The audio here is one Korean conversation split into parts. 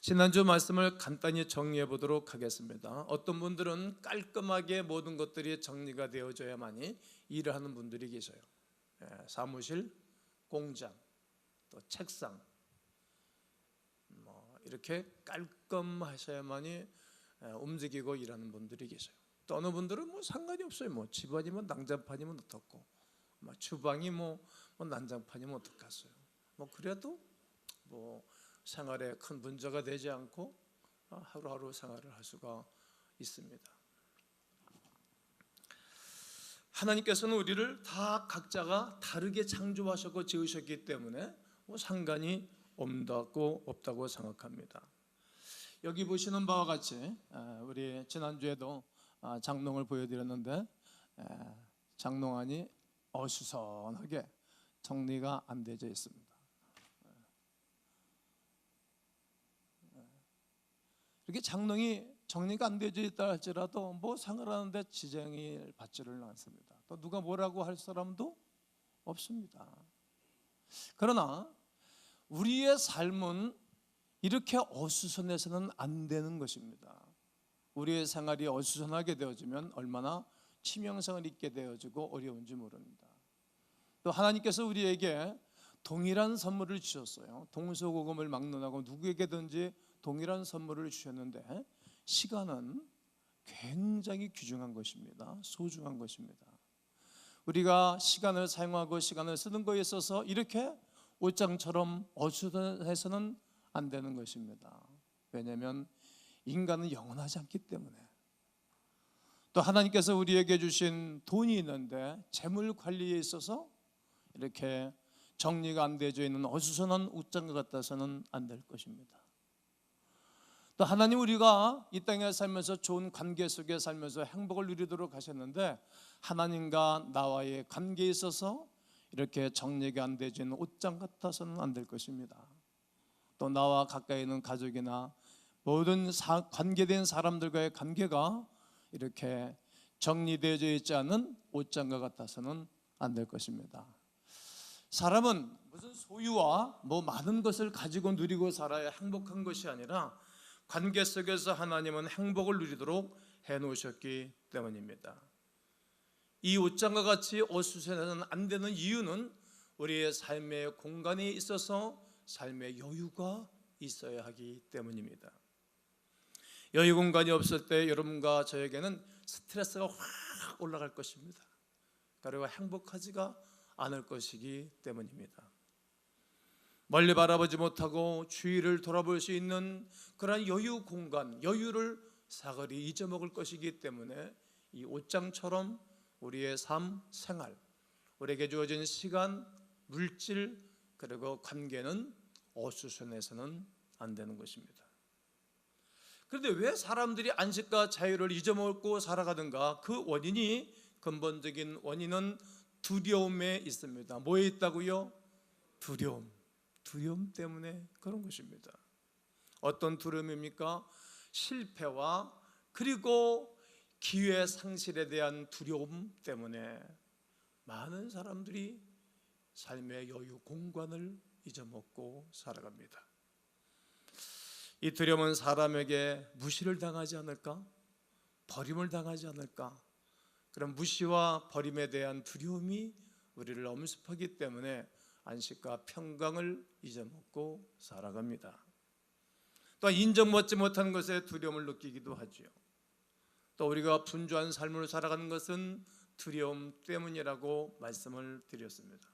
지난주 말씀을 간단히 정리해 보도록 하겠습니다. 어떤 분들은 깔끔하게 모든 것들이 정리가 되어져야만이 일을 하는 분들이 계셔요. 사무실, 공장, 또 책상 이렇게 깔끔하셔야만이 움직이고 일하는 분들이 계셔요. 또 어느 분들은 상관이 없어요. 집안이면 난장판이면 어떻고, 주방이 난장판이면 어떡하겠어요. 그래도 생활에 큰 문제가 되지 않고 하루하루 생활을 할 수가 있습니다. 하나님께서는 우리를 다 각자가 다르게 창조하셨고 지으셨기 때문에 상관이 없다고 생각합니다. 여기 보시는 바와 같이 우리 지난주에도 장롱을 보여드렸는데 장롱안이 어수선하게 정리가 안 되어 있습니다. 이렇게 장롱이 정리가 안 되어 있다 할지라도 생활하는데 지장을 받지를 않습니다. 또 누가 뭐라고 할 사람도 없습니다. 그러나 우리의 삶은 이렇게 어수선해서는 안 되는 것입니다. 우리의 생활이 어수선하게 되어지면 얼마나 치명성을 입게 되어지고 어려운지 모릅니다. 또 하나님께서 우리에게 동일한 선물을 주셨어요. 동서고금을 막론하고 누구에게든지 동일한 선물을 주셨는데 시간은 굉장히 귀중한 것입니다. 소중한 것입니다. 우리가 시간을 사용하고 시간을 쓰는 것에 있어서 이렇게 옷장처럼 어수선해서는 안 되는 것입니다. 왜냐하면 인간은 영원하지 않기 때문에. 또 하나님께서 우리에게 주신 돈이 있는데 재물 관리에 있어서 이렇게 정리가 안 되어져 있는 어수선한 옷장 같아서는 안 될 것입니다. 또 하나님 우리가 이 땅에 살면서 좋은 관계 속에 살면서 행복을 누리도록 하셨는데 하나님과 나와의 관계에 있어서 이렇게 정리가 안 되어져 있는 옷장 같아서는 안 될 것입니다. 또 나와 가까이 있는 가족이나 모든 관계된 사람들과의 관계가 이렇게 정리되어져 있지 않은 옷장과 같아서는 안 될 것입니다. 사람은 무슨 소유와 많은 것을 가지고 누리고 살아야 행복한 것이 아니라 관계 속에서 하나님은 행복을 누리도록 해놓으셨기 때문입니다. 이 옷장과 같이 어수선해서는 안 되는 이유는 우리의 삶의 공간에 있어서 삶의 여유가 있어야 하기 때문입니다. 여유 공간이 없을 때 여러분과 저에게는 스트레스가 확 올라갈 것입니다. 그리고 행복하지가 않을 것이기 때문입니다. 멀리 바라보지 못하고 주위를 돌아볼 수 있는 그런 여유 공간, 여유를 사거리 잊어먹을 것이기 때문에 이 옷장처럼 우리의 삶, 생활, 우리에게 주어진 시간, 물질, 그리고 관계는 어수선해서는 안 되는 것입니다. 그런데 왜 사람들이 안식과 자유를 잊어먹고 살아가는가? 그 원인이, 근본적인 원인은 두려움에 있습니다. 뭐에 있다고요? 두려움 때문에 그런 것입니다. 어떤 두려움입니까? 실패와 그리고 기회 상실에 대한 두려움 때문에 많은 사람들이 삶의 여유 공간을 잊어먹고 살아갑니다. 이 두려움은 사람에게 무시를 당하지 않을까? 버림을 당하지 않을까? 그런 무시와 버림에 대한 두려움이 우리를 엄습하기 때문에 안식과 평강을 잊어먹고 살아갑니다. 또 인정받지 못하는 것에 두려움을 느끼기도 하죠. 또 우리가 분주한 삶을 살아가는 것은 두려움 때문이라고 말씀을 드렸습니다.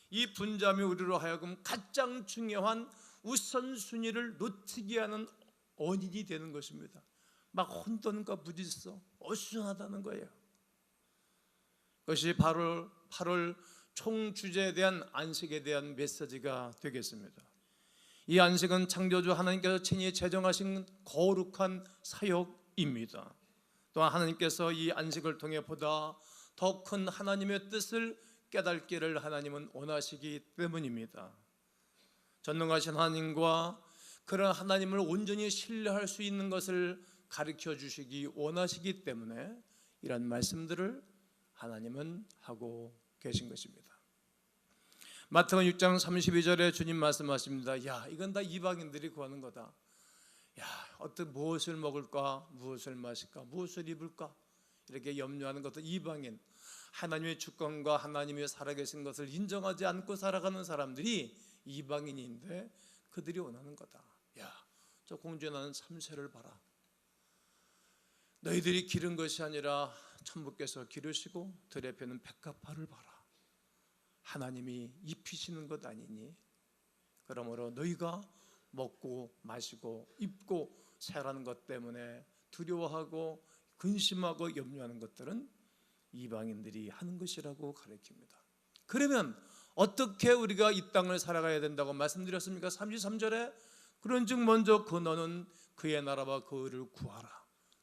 이 분주함이 우리로 하여금 가장 중요한 우선순위를 놓치게 하는 원인이 되는 것입니다. 혼돈과 무질서, 어수선하다는 거예요. 그것이 바로 8월 총주제에 대한 안식에 대한 메시지가 되겠습니다. 이 안식은 창조주 하나님께서 친히 제정하신 거룩한 사역입니다. 또한 하나님께서 이 안식을 통해 보다 더 큰 하나님의 뜻을 깨닫기를 하나님은 원하시기 때문입니다. 전능하신 하나님과 그런 하나님을 온전히 신뢰할 수 있는 것을 가르쳐 주시기 원하시기 때문에 이런 말씀들을 하나님은 하고 계신 것입니다. 마태복음 6장 32절에 주님 말씀하십니다. 이건 다 이방인들이 구하는 거다. 야, 무엇을 먹을까, 무엇을 마실까, 무엇을 입을까 이렇게 염려하는 것도 이방인, 하나님의 주권과 하나님의 살아계신 것을 인정하지 않고 살아가는 사람들이 이방인인데 그들이 원하는 거다. 야, 저 공주에 나는 참새를 봐라. 너희들이 기른 것이 아니라 천부께서 기르시고 들에 패는 백합화를 봐라. 하나님이 입히시는 것 아니니? 그러므로 너희가 먹고 마시고 입고 살아가는 것 때문에 두려워하고 근심하고 염려하는 것들은 이방인들이 하는 것이라고 가르칩니다. 그러면 어떻게 우리가 이 땅을 살아가야 된다고 말씀드렸습니까? 33절에 그런즉 먼저 그 너는 그의 나라와 그 의를 구하라.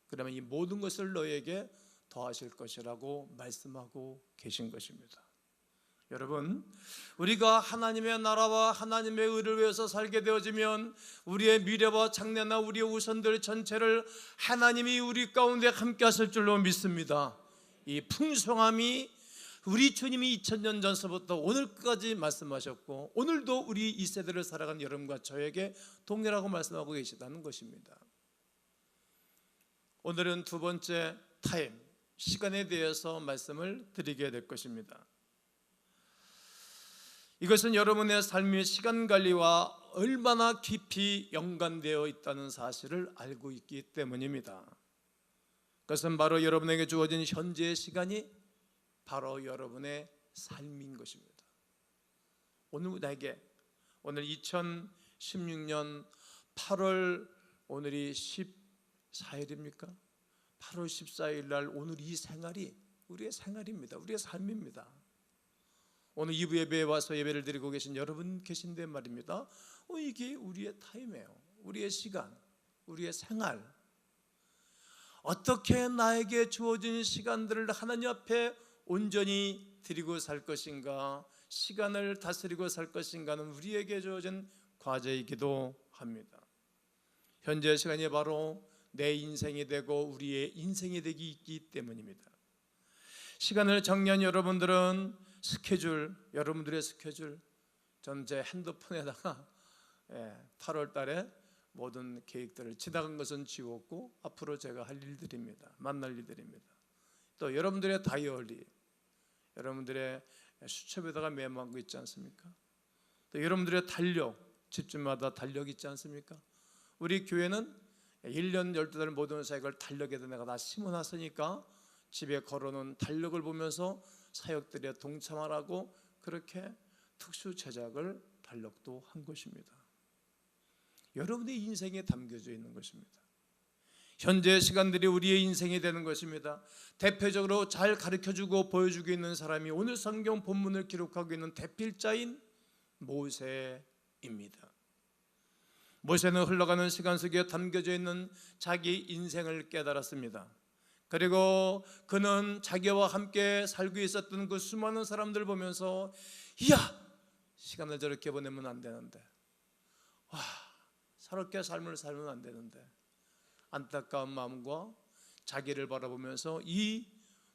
그러면 이 모든 것을 너에게 더하실 것이라고 말씀하고 계신 것입니다. 여러분, 우리가 하나님의 나라와 하나님의 의를 위해서 살게 되어지면 우리의 미래와 장래나 우리의 우선들 전체를 하나님이 우리 가운데 함께 하실 줄로 믿습니다. 이 풍성함이 우리 주님이 2000년 전서부터 오늘까지 말씀하셨고 오늘도 우리 이 세대를 살아가는 여러분과 저에게 동일하고 말씀하고 계시다는 것입니다. 오늘은 두 번째 타임, 시간에 대해서 말씀을 드리게 될 것입니다. 이것은 여러분의 삶의 시간관리와 얼마나 깊이 연관되어 있다는 사실을 알고 있기 때문입니다. 그것은 바로 여러분에게 주어진 현재의 시간이 바로 여러분의 삶인 것입니다. 오늘 2016년 8월 오늘이 14일입니까? 8월 14일 날 오늘 이 생활이 우리의 생활입니다. 우리의 삶입니다. 오늘 2부 예배에 와서 예배를 드리고 계신 여러분 계신데 말입니다. 이게 우리의 타임이에요. 우리의 시간, 우리의 생활. 어떻게 나에게 주어진 시간들을 하나님 앞에 온전히 드리고 살 것인가, 시간을 다스리고 살 것인가는 우리에게 주어진 과제이기도 합니다. 현재 시간이 바로 내 인생이 되고 우리의 인생이 되기 있기 때문입니다. 시간을 정리한 여러분들은 여러분들의 스케줄, 전 제 핸드폰에다가 8월 달에 모든 계획들을 지나간 것은 지웠고 앞으로 제가 할 일들입니다. 만날 일들입니다. 또 여러분들의 다이어리, 여러분들의 수첩에다가 메모한 거 있지 않습니까? 또 여러분들의 달력, 집주마다 달력 있지 않습니까? 우리 교회는 1년 12달 모든 사역을 달력에다 내가 다 심어놨으니까 집에 걸어놓은 달력을 보면서 사역들에 동참하라고 그렇게 특수 제작을 달력도 한 것입니다. 여러분의 인생에 담겨져 있는 것입니다. 현재의 시간들이 우리의 인생이 되는 것입니다. 대표적으로 잘 가르쳐주고 보여주고 있는 사람이 오늘 성경 본문을 기록하고 있는 대필자인 모세입니다. 모세는 흘러가는 시간 속에 담겨져 있는 자기 인생을 깨달았습니다. 그리고 그는 자기와 함께 살고 있었던 그 수많은 사람들 보면서 이야, 시간을 저렇게 보내면 안 되는데, 와, 저렇게 삶을 살면 안 되는데, 안타까운 마음과 자기를 바라보면서 이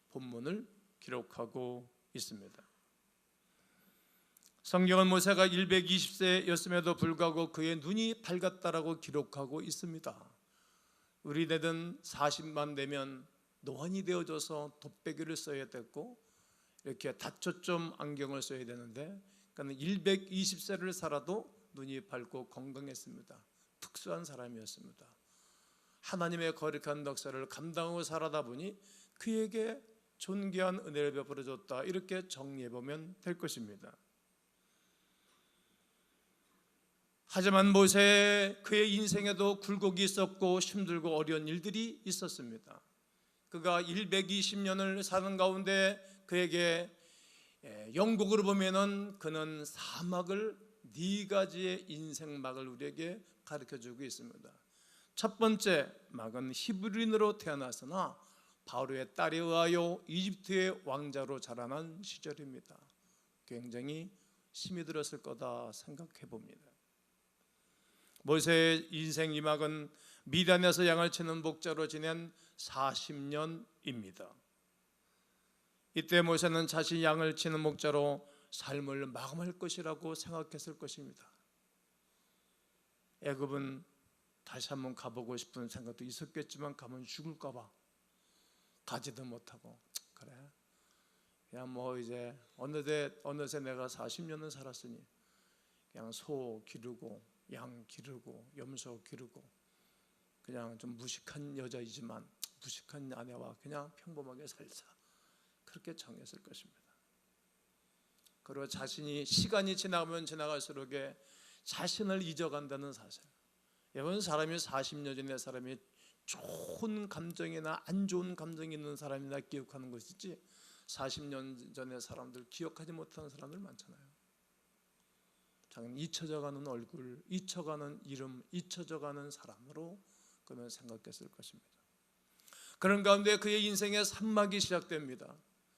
본문을 기록하고 있습니다. 성경은 모세가 120세였음에도 불구하고 그의 눈이 밝았다라고 기록하고 있습니다. 우리들은 40만 되면 노안이 되어져서 돗배기를 써야 됐고 이렇게 다초점 안경을 써야 되는데, 그러니까 120세를 살아도 눈이 밝고 건강했습니다. 특수한 사람이었습니다. 하나님의 거룩한 넉사를 감당하고 살아다 보니 그에게 존귀한 은혜를 베풀어 줬다, 이렇게 정리해보면 될 것입니다. 하지만 모세, 그의 인생에도 굴곡이 있었고 힘들고 어려운 일들이 있었습니다. 그가 120년을 사는 가운데 그에게 영국으로 보면은 그는 사막을, 4가지의 인생막을 우리에게 가르쳐주고 있습니다. 첫 번째 막은 히브리인으로 태어났으나 바로의 딸에 의하여 이집트의 왕자로 자라난 시절입니다. 굉장히 힘이 들었을 거다 생각해 봅니다. 모세의 인생 2막은 미디안에서 양을 치는 목자로 지낸 40년입니다. 이때 모세는 자신이 양을 치는 목자로 삶을 마감할 것이라고 생각했을 것입니다. 애굽은 다시 한번 가보고 싶은 생각도 있었겠지만 가면 죽을까 봐 가지도 못하고, 그래 그냥 뭐 이제 어느새 내가 40년은 살았으니 그냥 소 기르고 양 기르고 염소 기르고 그냥 좀 무식한 여자이지만 무식한 아내와 그냥 평범하게 살자, 그렇게 정했을 것입니다. 그리고 자신이 시간이 지나가면 지나갈수록 자신을 잊어간다는 사실. 여러분, 사람이 40년 전에 사람이 좋은 감정이나 안 좋은 감정이 있는 사람이나 기억하는 것이지 40년 전에 사람들 기억하지 못하는 사람들 많잖아요. 자기는 잊혀져가는 얼굴, 잊혀가는 이름, 잊혀져가는 사람으로 그는 생각했을 것입니다. 그런 가운데 그의 인생의 산막이 시작됩니다.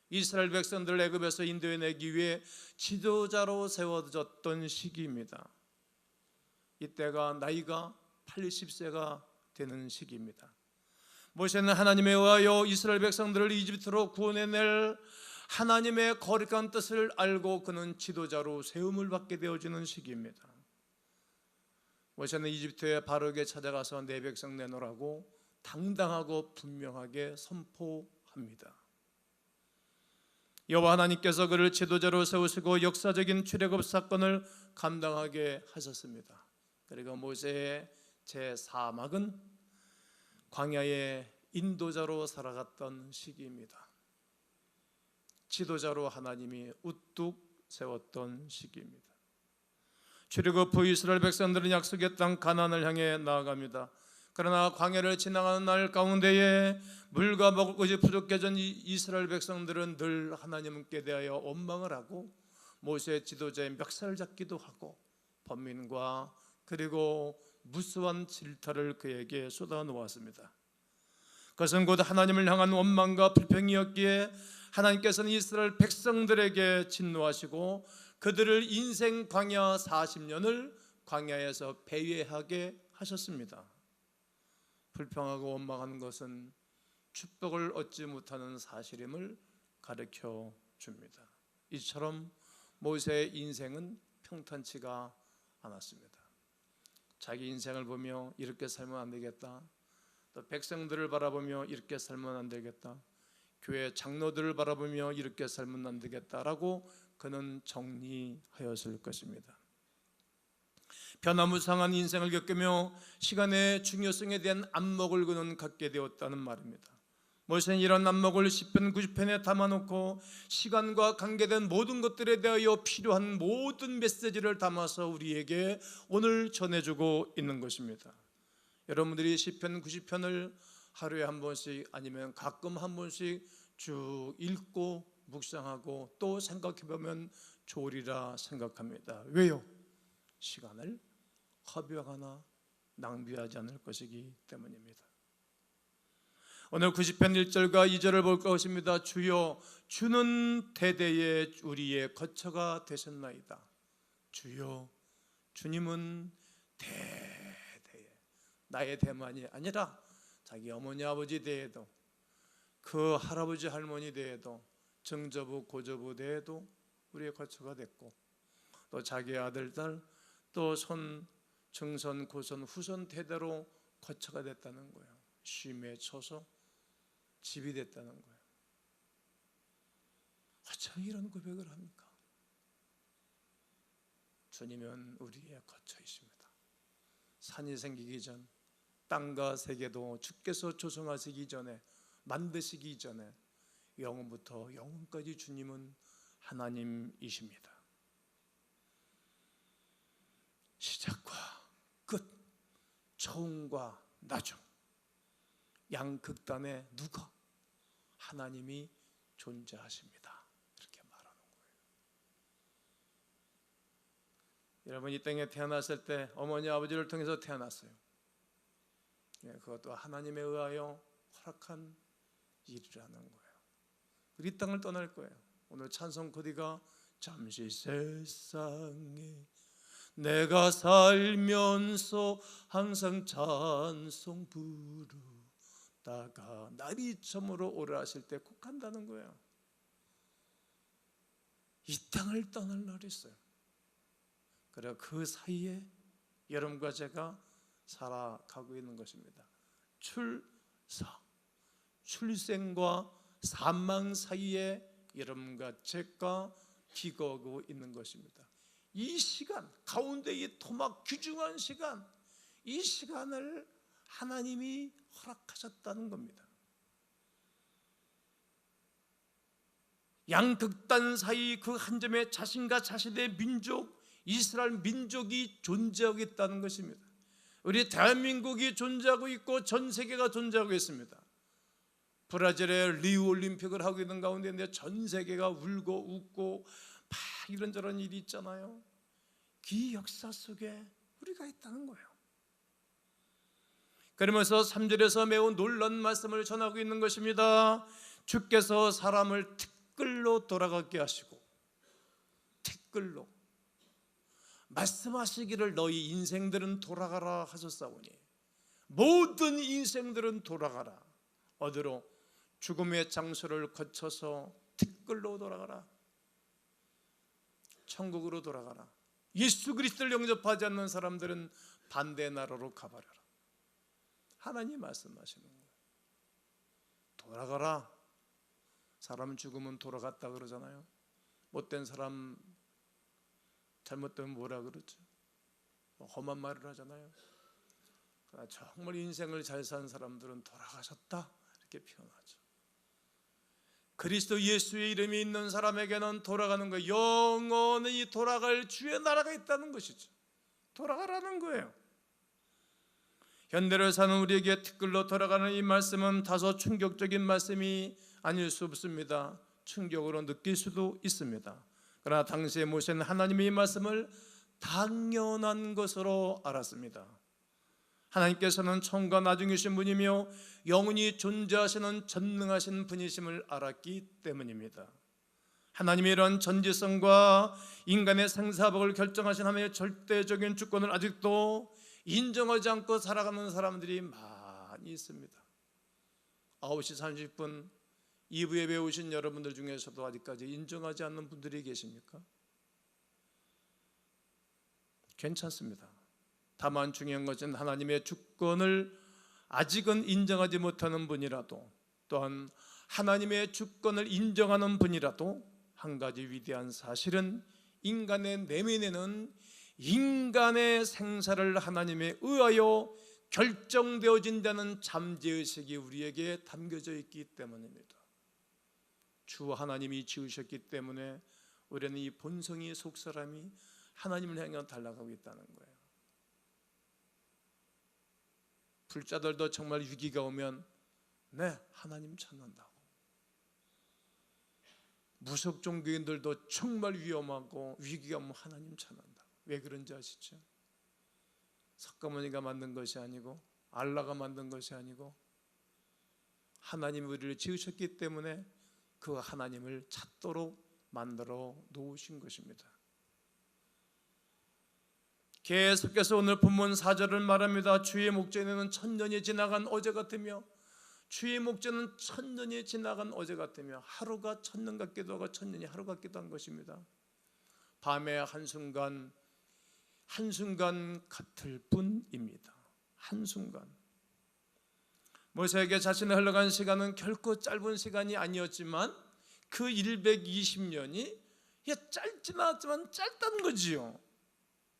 이스라엘 백성들을 애굽에서 인도해내기 위해 지도자로 세워졌던 시기입니다. 이때가 나이가 80세가 되는 시기입니다. 모세는 하나님에 의하여 이스라엘 백성들을 이집트로 구원해낼 하나님의 거룩한 뜻을 알고 그는 지도자로 세움을 받게 되어지는 시기입니다. 모세는 이집트에 바르게 찾아가서 내 백성 내놓으라고 당당하고 분명하게 선포합니다. 여호와 하나님께서 그를 지도자로 세우시고 역사적인 출애굽 사건을 감당하게 하셨습니다. 그리고 모세의 제4막은 광야의 인도자로 살아갔던 시기입니다. 지도자로 하나님이 우뚝 세웠던 시기입니다. 출애굽 후 이스라엘 백성들은 약속의 땅 가나안을 향해 나아갑니다. 그러나 광야를 지나가는 날 가운데에 물과 먹을 것이 부족해진 이스라엘 백성들은 늘 하나님께 대하여 원망을 하고 모세 지도자의 멱살을 잡기도 하고 번민과 그리고 무수한 질타를 그에게 쏟아놓았습니다. 그것은 곧 하나님을 향한 원망과 불평이었기에 하나님께서는 이스라엘 백성들에게 진노하시고 그들을 인생 광야 40년을 광야에서 배회하게 하셨습니다. 불평하고 원망하는 것은 축복을 얻지 못하는 사실임을 가르쳐 줍니다. 이처럼 모세의 인생은 평탄치가 않았습니다. 자기 인생을 보며 이렇게 살면 안 되겠다, 또 백성들을 바라보며 이렇게 살면 안 되겠다, 교회 장로들을 바라보며 이렇게 살면 안 되겠다라고 그는 정리하였을 것입니다. 변화무쌍한 인생을 겪으며 시간의 중요성에 대한 안목을 그는 갖게 되었다는 말입니다. 모세는 이런 안목을 시편 90편에 담아놓고 시간과 관계된 모든 것들에 대하여 필요한 모든 메시지를 담아서 우리에게 오늘 전해주고 있는 것입니다. 여러분들이 시편 90편을 하루에 한 번씩 아니면 가끔 한 번씩 쭉 읽고 묵상하고 또 생각해보면 좋으리라 생각합니다. 왜요? 시간을 허비하거나 낭비하지 않을 것이기 때문입니다. 오늘 90편 1절과 2절을 볼 것입니다. 주여, 주는 대대에 우리의 거처가 되셨나이다. 주여, 주님은 대대에, 나의 대만이 아니라 자기 어머니 아버지 대에도, 그 할아버지 할머니 대에도, 정저부 고저부 대에도 우리의 거처가 됐고, 또 자기 아들 딸, 또 손, 증손, 고손, 후손 대대로 거처가 됐다는 거예요. 쉼에 쳐서 집이 됐다는 거예요. 어쩜 이런 고백을 합니까? 주님은 우리의 거처이십니다. 산이 생기기 전, 땅과 세계도 주께서 조성하시기 전에, 만드시기 전에 영원부터 영원까지 주님은 하나님이십니다. 시작과 끝, 처음과 나중, 양극단에 누가? 하나님이 존재하십니다. 이렇게 말하는 거예요. 여러분, 이 땅에 태어났을 때 어머니 아버지를 통해서 태어났어요. 그것도 하나님에 의하여 허락한 일이라는 거예요. 우리 땅을 떠날 거예요. 오늘 찬송 코디가 잠시 세상에 내가 살면서 항상 찬송 부르다가 날이 저물어 오라 하실 때 꼭 한다는 거예요. 이 땅을 떠날 날이 있어요. 그래, 그 사이에 여러분과 제가 살아가고 있는 것입니다. 출생과 사망 사이에 여러분과 제가 기거하고 있는 것입니다. 이 시간 가운데 이 토막 귀중한 시간, 이 시간을 하나님이 허락하셨다는 겁니다. 양극단 사이 그 한 점에 자신과 자신의 민족, 이스라엘 민족이 존재하고 있다는 것입니다. 우리 대한민국이 존재하고 있고 전 세계가 존재하고 있습니다. 브라질에 리우 올림픽을 하고 있는 가운데 전 세계가 울고 웃고 막 이런저런 일이 있잖아요. 그 역사 속에 우리가 있다는 거예요. 그러면서 3절에서 매우 놀라운 말씀을 전하고 있는 것입니다. 주께서 사람을 티끌로 돌아가게 하시고, 티끌로 말씀하시기를 너희 인생들은 돌아가라 하셨사오니, 모든 인생들은 돌아가라. 어디로? 죽음의 장소를 거쳐서 티끌로 돌아가라. 천국으로 돌아가라. 예수 그리스도를 영접하지 않는 사람들은 반대 나라로 가버려라. 하나님 말씀하시는 거예요. 돌아가라. 사람 죽으면 돌아갔다 그러잖아요. 못된 사람 잘못되면 뭐라 그러죠? 험한 말을 하잖아요. 그러나 정말 인생을 잘 산 사람들은 돌아가셨다 이렇게 표현하죠. 그리스도 예수의 이름이 있는 사람에게는 돌아가는 거예요. 영원히 돌아갈 주의 나라가 있다는 것이죠. 돌아가라는 거예요. 현대를 사는 우리에게 티끌로 돌아가는 이 말씀은 다소 충격적인 말씀이 아닐 수 없습니다. 충격으로 느낄 수도 있습니다. 그러나 당시에 모세는 하나님의 이 말씀을 당연한 것으로 알았습니다. 하나님께서는 처음과 나중이신 분이며 영원히 존재하시는 전능하신 분이심을 알았기 때문입니다. 하나님의 이런 전지성과 인간의 생사복을 결정하신 하나님의 절대적인 주권을 아직도 인정하지 않고 살아가는 사람들이 많이 있습니다. 9시 30분 2부에 배우신 여러분들 중에서도 아직까지 인정하지 않는 분들이 계십니까? 괜찮습니다. 다만 중요한 것은 하나님의 주권을 아직은 인정하지 못하는 분이라도, 또한 하나님의 주권을 인정하는 분이라도 한 가지 위대한 사실은 인간의 내면에는 인간의 생사를 하나님에 의하여 결정되어진다는 잠재의식이 우리에게 담겨져 있기 때문입니다. 주 하나님이 지으셨기 때문에 우리는 이 본성의 속사람이 하나님을 향해 달려가고 있다는 거예요. 불자들도 정말 위기가 오면 네, 하나님 찾는다고. 무속 종교인들도 정말 위험하고 위기가 오면 하나님 찾는다고. 왜 그런지 아시죠? 석가모니가 만든 것이 아니고 알라가 만든 것이 아니고 하나님이 우리를 지으셨기 때문에 그 하나님을 찾도록 만들어 놓으신 것입니다. 계속해서 오늘 본문 4절을 말합니다. 주의 목전에는 천년이 지나간 어제 같으며, 주의 목전은 천년이 지나간 어제 같으며, 하루가 천년 같기도 하고 천년이 하루 같기도 한 것입니다. 밤의 한순간 같을 뿐입니다. 한순간. 모세에게 자신의 흘러간 시간은 결코 짧은 시간이 아니었지만 그 120년이 짧지는 않았지만 짧다는 거지요.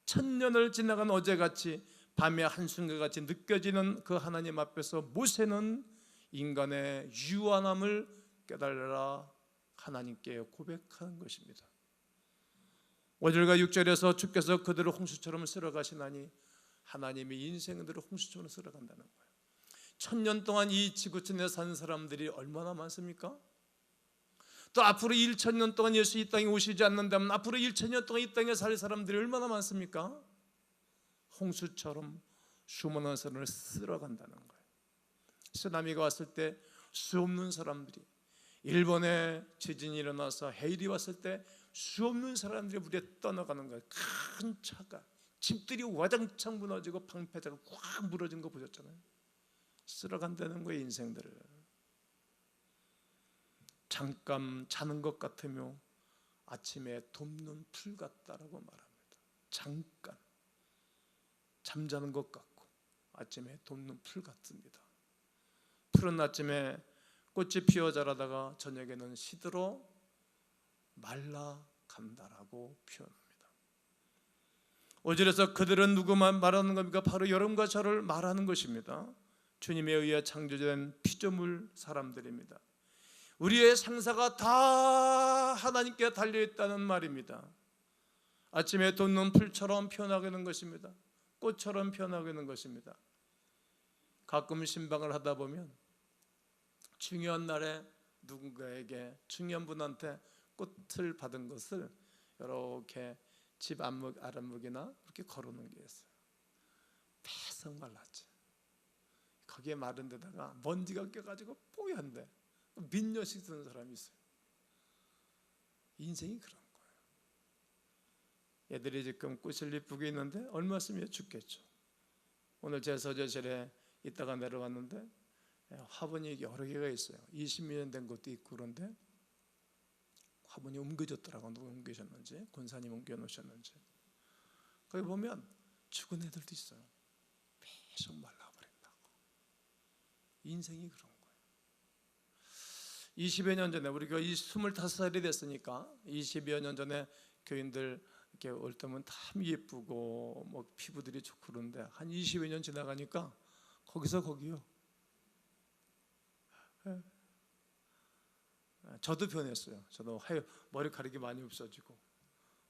천년을 지나간 어제같이 밤의 한순간같이 느껴지는 그 하나님 앞에서 모세는 인간의 유한함을 깨달으라 하나님께 고백하는 것입니다. 5절과 6절에서 주께서 그들을 홍수처럼 쓸어가시나니 하나님이 인생들을 홍수처럼 쓸어간다는 거예요. 천년 동안 이 지구촌에 산 사람들이 얼마나 많습니까? 또 앞으로 1,000년 동안 예수 이 땅에 오시지 않는다면 앞으로 1,000년 동안 이 땅에 살 사람들이 얼마나 많습니까? 홍수처럼 수많은 사람을 쓸어간다는 거예요. 쓰나미가 왔을 때 수없는 사람들이, 일본에 지진이 일어나서 해일이 왔을 때 수없는 사람들이 물에 떠나가는 거예요. 큰 차가, 집들이 와장창 무너지고 방패자가 꽉 무너진 거 보셨잖아요. 쓸어간다는 거예요. 인생들을 잠깐 자는 것 같으며 아침에 돋는 풀 같다라고 말합니다. 잠깐 잠자는 것 같고 아침에 돋는 풀 같습니다. 푸른 아침에 꽃이 피어 자라다가 저녁에는 시들어 말라간다라고 표현합니다. 5절에서 그들은 누구만 말하는 겁니까? 바로 여러분과 저를 말하는 것입니다. 주님에 의해 창조된 피조물 사람들입니다. 우리의 생사가 다 하나님께 달려있다는 말입니다. 아침에 돋는 풀처럼 피어나게 되는 것입니다. 꽃처럼 피어나게 되는 것입니다. 가끔 신방을 하다 보면 중요한 날에 누군가에게 중요한 분한테 꽃을 받은 것을 이렇게 집 앞목 아랫목이나 이렇게 걸어놓은 게 있어요. 배석 말랐지. 거기에 마른 데다가 먼지가 껴가지고 뽀얀데 민녀식 쓰는 사람이 있어요. 인생이 그런 거예요. 애들이 지금 꽃을 이쁘게 있는데 얼마 있으면 죽겠죠. 오늘 제 서재실에 있다가 내려왔는데 화분이 여러 개가 있어요. 20몇 년 된 것도 있고 그런데 화분이 옮겨졌더라고. 누가 옮기셨는지, 권사님 옮겨놓으셨는지. 거기 보면 죽은 애들도 있어요. 계속 말라버린다고. 인생이 그런 거예요. 20여 년 전에 우리가 25살이 됐으니까 20여 년 전에 교인들 이렇게 올 때면 참 예쁘고 뭐 피부들이 좋고 그런데 한 20여 년 지나가니까 거기서 거기요. 저도 변했어요. 저도 머리카락이 많이 없어지고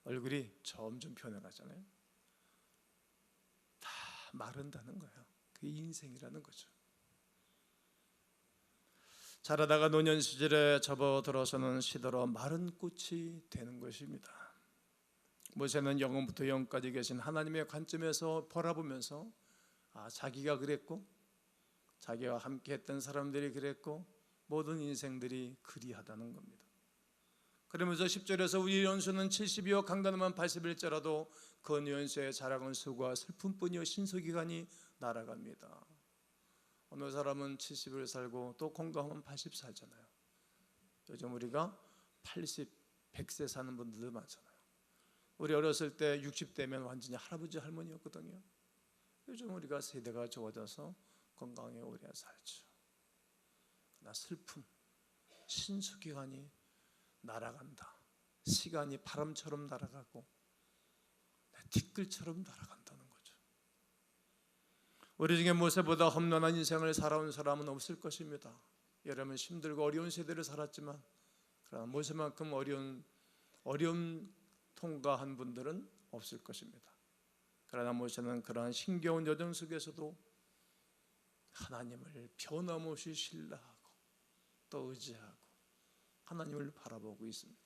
얼굴이 점점 변해가잖아요. 다 마른다는 거예요. 그게 인생이라는 거죠. 자라다가 노년 시절에 접어들어서는 시들어 마른 꽃이 되는 것입니다. 모세는 영원부터 영까지 계신 하나님의 관점에서 바라보면서 자기가 그랬고 자기와 함께 했던 사람들이 그랬고 모든 인생들이 그리하다는 겁니다. 그러면서 10절에서 우리 연수는 70이요 강건하면 81자라도 그 연수의 자랑은 수고와 슬픔뿐이요 신소기간이 날아갑니다. 어느 사람은 70을 살고 또 건강하면 80 살잖아요. 요즘 우리가 80, 100세 사는 분들도 많잖아요. 우리 어렸을 때 60대면 완전히 할아버지 할머니였거든요. 요즘 우리가 세대가 좋아져서 건강에 오래 살죠. 나 슬픔, 신수기간이 날아간다. 시간이 바람처럼 날아가고 티끌처럼 날아간다는 거죠. 우리 중에 모세보다 험난한 인생을 살아온 사람은 없을 것입니다. 여러분 힘들고 어려운 세대를 살았지만 그러나 모세만큼 어려움 통과한 분들은 없을 것입니다. 그러나 모세는 그러한 힘겨운 여정 속에서도 하나님을 변함없이 신뢰하고 또 의지하고 하나님을 바라보고 있습니다.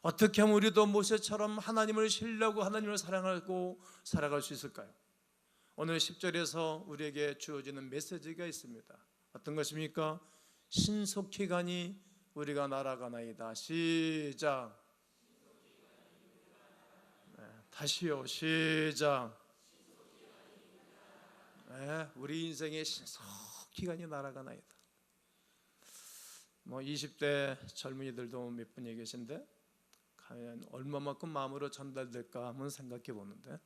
어떻게 하면 우리도 모세처럼 하나님을 신뢰하고 하나님을 사랑하고 살아갈 수 있을까요? 오늘 10절에서 우리에게 주어지는 메시지가 있습니다. 어떤 것입니까? 신속히가니 우리가 날아가나이다. 시작. 다시요. 시작. 우리 인생의 신속히가니 날아가나이다. 20대 젊은이들도 몇 분이 계신데 과연 얼마만큼 마음으로 전달될까 한번 생각해 보는데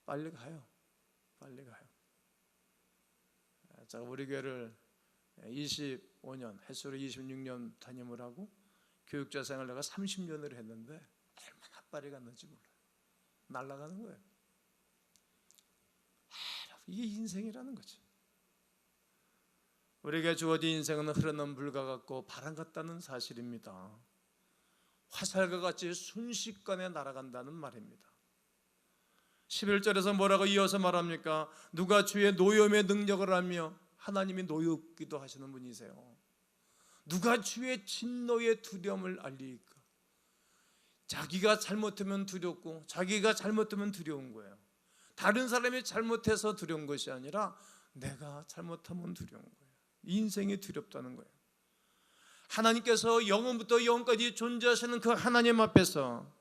빨리 가요. 빨리 가요. 제가 우리 교회를 25년, 햇수로 26년 담임을 하고 교육자 생활을 내가 30년을 했는데 얼마나 빨리 갔는지 몰라요. 날아가는 거예요. 이게 인생이라는 거죠. 우리에게 주어진 인생은 흐르는 물과 같고 바람 같다는 사실입니다. 화살과 같이 순식간에 날아간다는 말입니다. 11절에서 뭐라고 이어서 말합니까? 누가 주의 노염의 능력을 알며 하나님이 노엽기도 하시는 분이세요. 누가 주의 진노의 두려움을 알리까? 자기가 잘못하면 두렵고 자기가 잘못하면 두려운 거예요. 다른 사람이 잘못해서 두려운 것이 아니라 내가 잘못하면 두려운 거예요. 인생이 두렵다는 거예요. 하나님께서 영원부터 영원까지 존재하시는 그 하나님 앞에서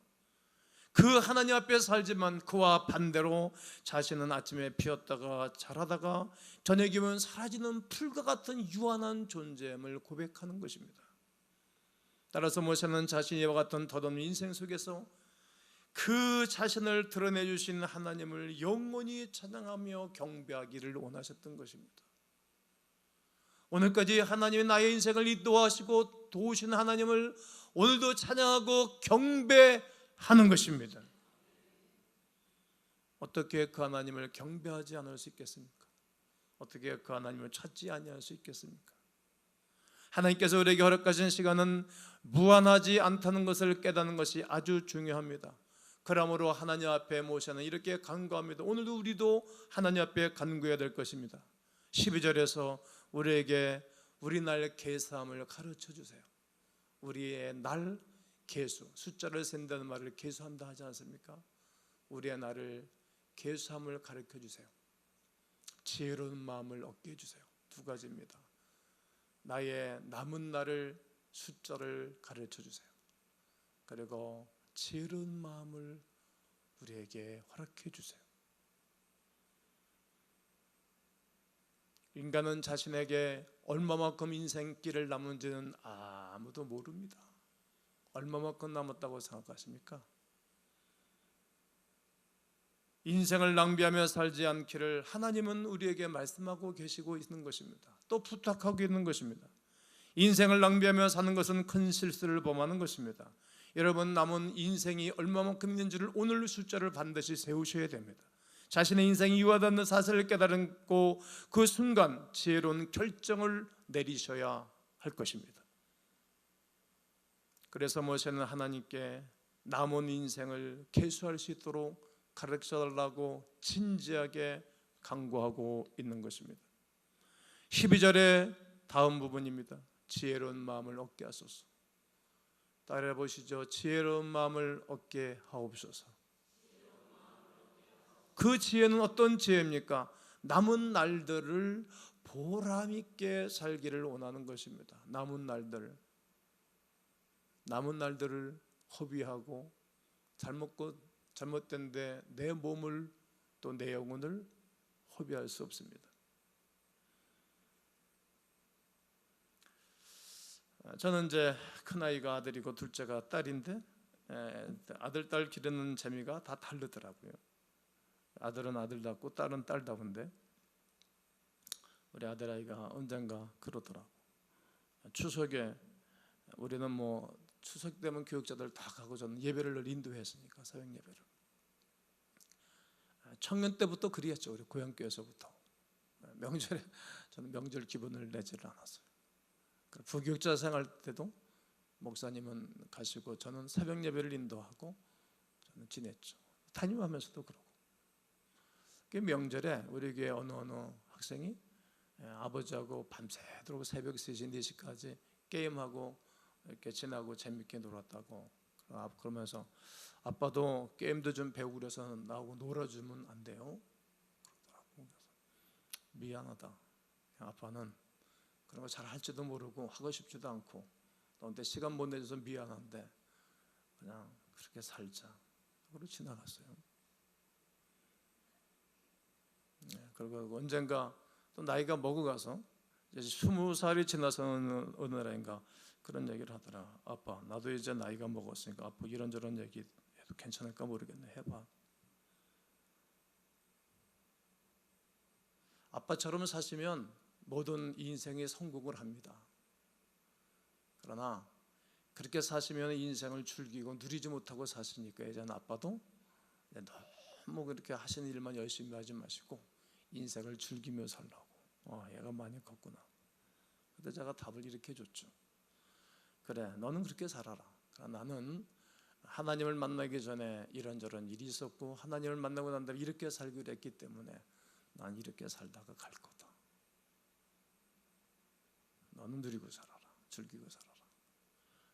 그 하나님 앞에 살지만 그와 반대로 자신은 아침에 피었다가 자라다가 저녁이면 사라지는 풀과 같은 유한한 존재임을 고백하는 것입니다. 따라서 모세는 자신이 이와 같은 덧없는 인생 속에서 그 자신을 드러내 주신 하나님을 영원히 찬양하며 경배하기를 원하셨던 것입니다. 오늘까지 하나님이 나의 인생을 인도하시고 도우신 하나님을 오늘도 찬양하고 경배하는 것입니다. 어떻게 그 하나님을 경배하지 않을 수 있겠습니까? 어떻게 그 하나님을 찾지 아니할 수 있겠습니까? 하나님께서 우리에게 허락하신 시간은 무한하지 않다는 것을 깨닫는 것이 아주 중요합니다. 그러므로 하나님 앞에 모셔는 이렇게 간구합니다. 오늘도 우리도 하나님 앞에 간구해야 될 것입니다. 12절에서 우리에게 우리 날 계수함을 가르쳐 주세요. 우리의 날 계수, 숫자를 센다는 말을 계수한다 하지 않습니까? 우리의 날을 계수함을 가르쳐 주세요. 지혜로운 마음을 얻게 해주세요. 두 가지입니다. 나의 남은 날을 숫자를 가르쳐 주세요. 그리고 지혜로운 마음을 우리에게 허락해 주세요. 인간은 자신에게 얼마만큼 인생길을 남은지는 아무도 모릅니다. 얼마만큼 남았다고 생각하십니까? 인생을 낭비하며 살지 않기를 하나님은 우리에게 말씀하고 계시고 있는 것입니다. 또 부탁하고 있는 것입니다. 인생을 낭비하며 사는 것은 큰 실수를 범하는 것입니다. 여러분, 남은 인생이 얼마만큼 있는지를 오늘 숫자를 반드시 세우셔야 됩니다. 자신의 인생이 유하다는 사실을 깨달고 그 순간 지혜로운 결정을 내리셔야 할 것입니다. 그래서 모세는 하나님께 남은 인생을 계수할 수 있도록 가르쳐달라고 진지하게 간구하고 있는 것입니다. 12절의 다음 부분입니다. 지혜로운 마음을 얻게 하소서. 따라해 보시죠. 지혜로운 마음을 얻게 하옵소서. 그 지혜는 어떤 지혜입니까? 남은 날들을 보람 있게 살기를 원하는 것입니다. 남은 날들을 허비하고 잘못된 데 내 몸을 또 내 영혼을 허비할 수 없습니다. 저는 이제 큰아이가 아들이고 둘째가 딸인데 아들, 딸 기르는 재미가 다 다르더라고요. 아들은 아들답고 딸은 딸다운데 우리 아들아이가 언젠가 그러더라고. 추석에 우리는 뭐 추석 되면 교육자들 다 가고 저는 예배를 늘 인도했으니까 사역 예배를. 청년 때부터 그리했죠. 우리 고향교회에서부터. 명절에 저는 명절 기분을 내지를 않았어요. 부교육자 생활 때도 목사님은 가시고 저는 새벽 예배를 인도하고 저는 지냈죠. 담임하면서도 그러고. 그 명절에 우리 교회 어느 학생이 아버지하고 밤새도록 새벽 3시, 4시까지 게임하고 이렇게 지나고 재밌게 놀았다고. 그러면서 아빠도 게임도 좀 배우고 그래서 나하고 놀아주면 안 돼요? 그러더라고. 미안하다. 아빠는 그런 거 잘 할지도 모르고 하고 싶지도 않고 너한테 시간 못 내줘서 미안한데 그냥 그렇게 살자. 그러고 지나갔어요. 그리고 언젠가 또 나이가 먹어가서 이제 20살이 지나서 어느 날인가 그런 얘기를 하더라. 아빠, 나도 이제 나이가 먹었으니까 아빠 이런저런 얘기 해도 괜찮을까 모르겠네. 해봐. 아빠처럼 사시면 모든 인생의 성공을 합니다. 그러나 그렇게 사시면 인생을 즐기고 누리지 못하고 사시니까 이제는 아빠도 너무 그렇게 하시는 일만 열심히 하지 마시고 인생을 즐기며 살라고. 얘가 많이 컸구나. 그때 제가 답을 이렇게 줬죠. 그래, 너는 그렇게 살아라. 나는 하나님을 만나기 전에 이런저런 일이 있었고 하나님을 만나고 난 다음에 이렇게 살기로 했기 때문에 난 이렇게 살다가 갈 거다. 너는 누리고 살아라. 즐기고 살아라.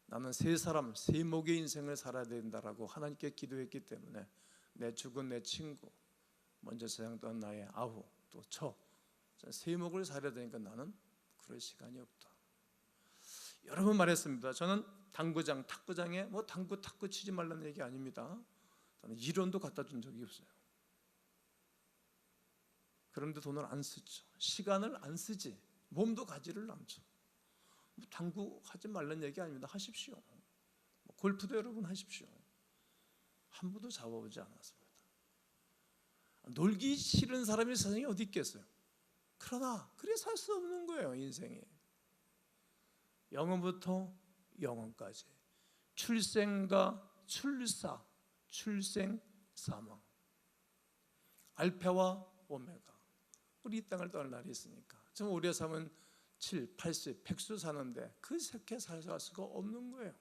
나는 세 목의 인생을 살아야 된다라고 하나님께 기도했기 때문에 내 죽은 내 친구, 먼저 세상 떠난 나의 아우, 또 세 목을 살아야 되니까 나는 그럴 시간이 없다. 여러 번 말했습니다. 저는 당구장, 탁구장에 탁구 치지 말라는 얘기 아닙니다. 저는 1원도 갖다 준 적이 없어요. 그런데 돈을 안 쓰죠. 시간을 안 쓰지. 몸도 가지를 않죠. 당구 하지 말라는 얘기 아닙니다. 하십시오. 골프도 여러분 하십시오. 한 번도 잡아보지 않았습니다. 놀기 싫은 사람이 세상에 어디 있겠어요? 그러나 그래 살 수 없는 거예요. 인생이 영원부터 영원까지 출생과 출사, 출생, 사망, 알파와 오메가. 우리 이 땅을 떠날 날이 있으니까 좀 오래 사면 7, 80, 100수 사는데 그렇게 살 수가 없는 거예요.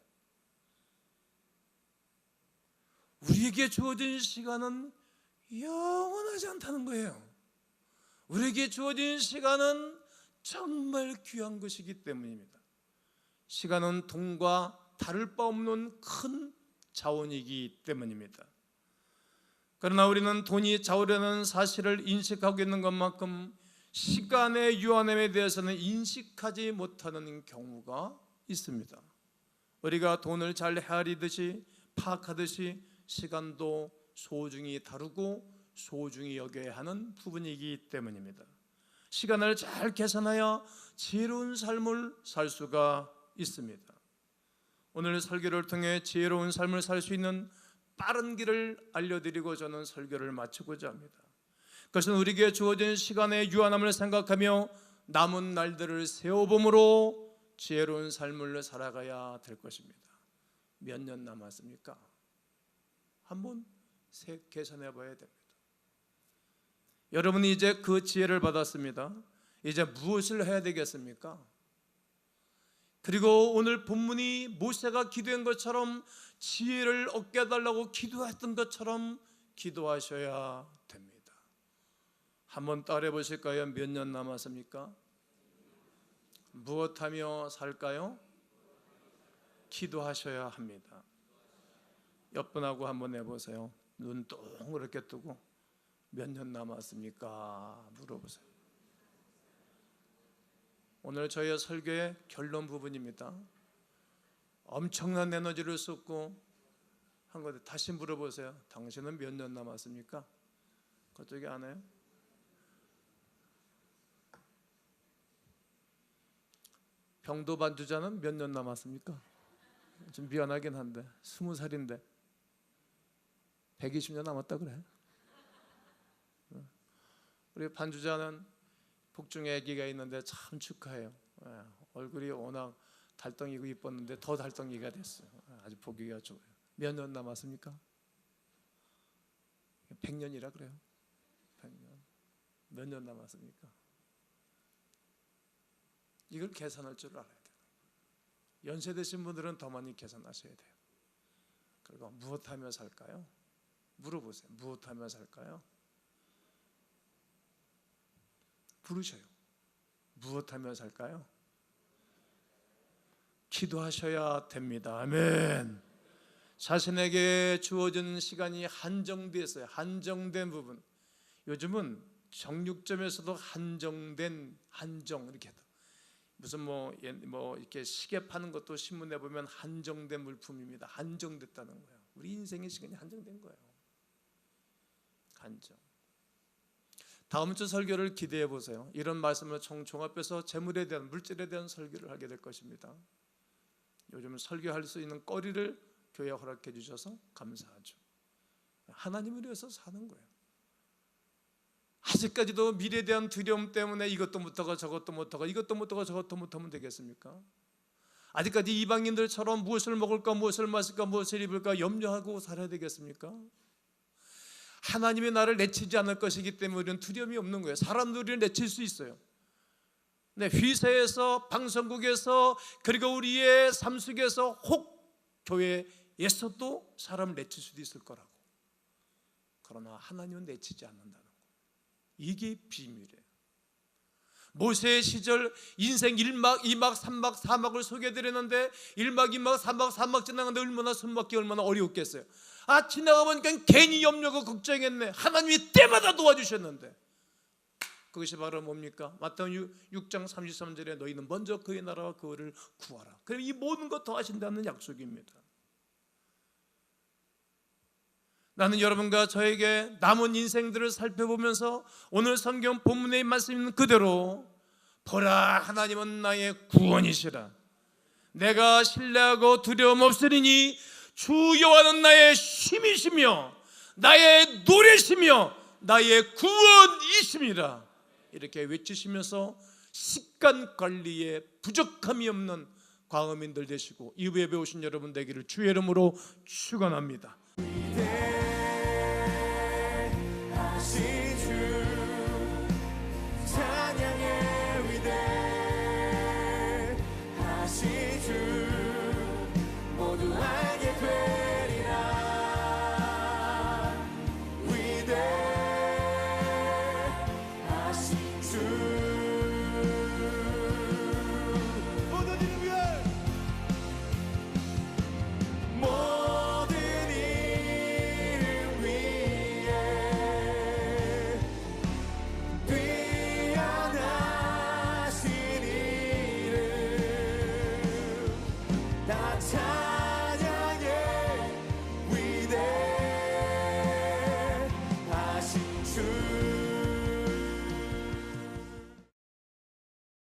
우리에게 주어진 시간은 영원하지 않다는 거예요. 우리에게 주어진 시간은 정말 귀한 것이기 때문입니다. 시간은 돈과 다를 바 없는 큰 자원이기 때문입니다. 그러나 우리는 돈이 자원이라는 사실을 인식하고 있는 것만큼 시간의 유한함에 대해서는 인식하지 못하는 경우가 있습니다. 우리가 돈을 잘 헤아리듯이 파악하듯이 시간도 소중히 다루고 소중히 여겨야 하는 부분이기 때문입니다. 시간을 잘 계산하여 지혜로운 삶을 살 수가 있습니다. 오늘 설교를 통해 지혜로운 삶을 살 수 있는 빠른 길을 알려드리고 저는 설교를 마치고자 합니다. 그것은 우리에게 주어진 시간의 유한함을 생각하며 남은 날들을 세워봄으로 지혜로운 삶을 살아가야 될 것입니다. 몇 년 남았습니까? 한번 계산해 봐야 됩니다. 여러분이 이제 그 지혜를 받았습니다. 이제 무엇을 해야 되겠습니까? 그리고 오늘 본문이 모세가 기도한 것처럼 지혜를 얻게 해달라고 기도했던 것처럼 기도하셔야 됩니다. 한번 따라해 보실까요? 몇 년 남았습니까? 무엇하며 살까요? 기도하셔야 합니다. 옆분하고 한번 해보세요. 눈 동그랗게 뜨고 몇 년 남았습니까? 물어보세요. 오늘 저희의 설교의 결론 부분입니다. 엄청난 에너지를 쏟고 한 건데 다시 물어보세요. 당신은 몇 년 남았습니까? 그쪽이 안 해요? 병도 반주자는 몇 년 남았습니까? 좀 미안하긴 한데 20살인데 120년 남았다 그래. 우리 반주자는 복중에 아기가 있는데 참 축하해요. 얼굴이 워낙 달덩이고 이뻤는데 더 달덩이가 됐어요. 아주 보기가 좋아요. 몇 년 남았습니까? 100년이라 그래요. 100년. 몇 년 남았습니까? 이걸 계산할 줄 알아야 돼요. 연세 드신 분들은 더 많이 계산하셔야 돼요. 그리고 무엇하며 살까요? 물어보세요. 무엇하며 살까요? 부르셔요. 무엇하며 살까요? 기도하셔야 됩니다. 아멘. 자신에게 주어진 시간이 한정되어 있어요. 한정된 부분. 요즘은 정육점에서도 한정 이렇게 해도 무슨 뭐 이렇게 시계 파는 것도 신문에 보면 한정된 물품입니다. 한정됐다는 거예요. 우리 인생의 시간이 한정된 거예요. 한정. 다음 주 설교를 기대해 보세요. 이런 말씀을 종합해서 재물에 대한 물질에 대한 설교를 하게 될 것입니다. 요즘은 설교할 수 있는 거리를 교회 허락해 주셔서 감사하죠. 하나님을 위해서 사는 거예요. 아직까지도 미래에 대한 두려움 때문에 이것도 못하고 저것도 못하고 이것도 못하고 저것도 못하면 되겠습니까? 아직까지 이방인들처럼 무엇을 먹을까 무엇을 마실까 무엇을 입을까 염려하고 살아야 되겠습니까? 하나님이 나를 내치지 않을 것이기 때문에 우리는 두려움이 없는 거예요. 사람들이 내칠 수 있어요. 네, 회사에서 방송국에서 그리고 우리의 삶 속에서 혹 교회에서도 사람을 내칠 수도 있을 거라고. 그러나 하나님은 내치지 않는다는 거. 이게 비밀이에요. 모세의 시절 인생 1막, 2막, 3막, 4막을 소개해드렸는데 1막, 2막, 3막, 4막 지나가는데 얼마나 숨막기 얼마나 어려웠겠어요. 지나가보니까 괜히 염려고 걱정했네. 하나님이 때마다 도와주셨는데 그것이 바로 뭡니까? 마태복음 6장 33절에 너희는 먼저 그의 나라와 그를 구하라. 그럼 이 모든 것 더 하신다는 약속입니다. 나는 여러분과 저에게 남은 인생들을 살펴보면서 오늘 성경 본문의 말씀 있는 그대로 보라 하나님은 나의 구원이시라. 내가 신뢰하고 두려움 없으리니 주 여호와는 나의 힘이시며 나의 노래시며 나의 구원이심이라 이렇게 외치시면서 식단 관리에 부족함이 없는 광음인들 되시고 이 예배 오신 여러분 되기를 주의 이름으로 축원합니다. 찬양의 위대하신 주